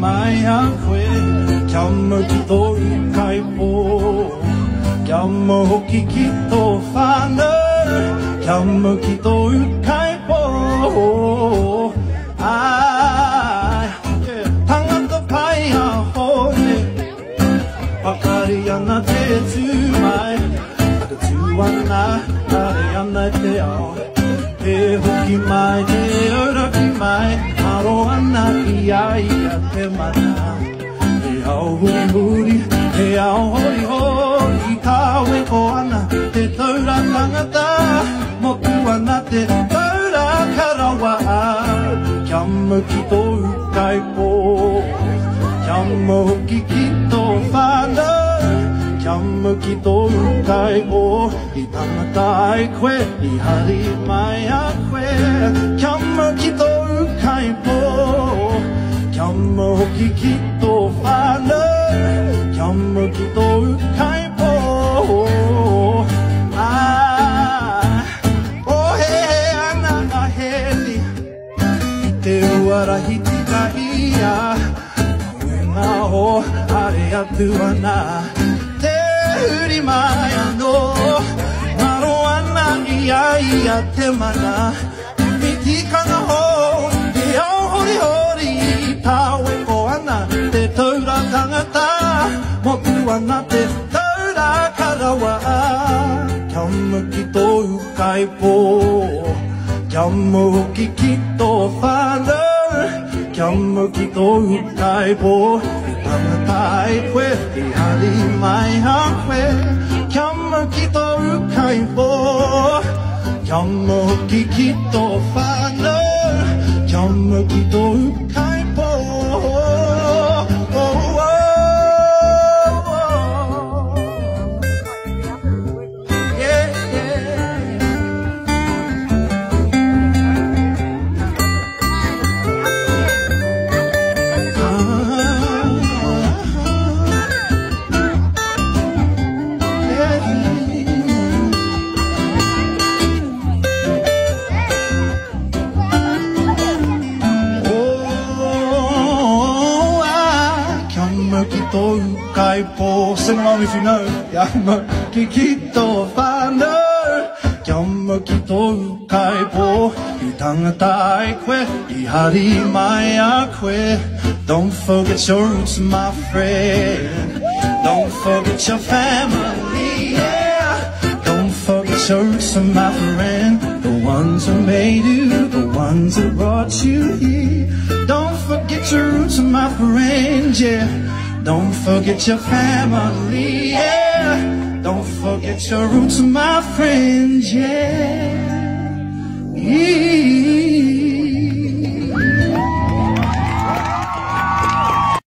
mai a koe kia mau ki tō kai pō kia mau hoki ki tō whānau kia mau ki tō kai pō ai tangata pai a hone pakari ana te tūmai ka tūana kare ana te ao te hoki mai te auraki mai maro ana ki ai a te mana te ao huri huri te ao hori hori kawe ko ana te taura tangata motu ana te taura karawa kia mau ki tō kai pō kia mau hoki ki tō whānau kia mau ki tō kai pō I tangata ai koe I hari mai a koe kia mau ki tō kai pō kia mau hoki ki tō whānau kia mau ki tō kai pō te uarahi tika ia koe ngā ho are atu ana te huri mai anō maro ana ia te mana mi tikanga ho te ao hori hori tawe ko ana te taura tangata motu ana te taura karawa kia mau ki tō kai pō kia mau hoki ki tō whānau kia mau ki tō kai pō I tangata ai koe I hari mai a koe kia mau ki tō kai pō kia mau hoki ki tō whānau kia mau ki tō kai pō Sing along if you know. Kia mau ki tō whānau kia mau ki tō kai pō I tangata ai koe I hari mai a koe Don't forget your roots, my friend Don't forget your family, yeah Don't forget your roots, my friend The ones who made you, the ones who brought you here Don't forget your roots, my friend, yeah Don't forget your family, yeah Don't forget your roots, my friends, yeah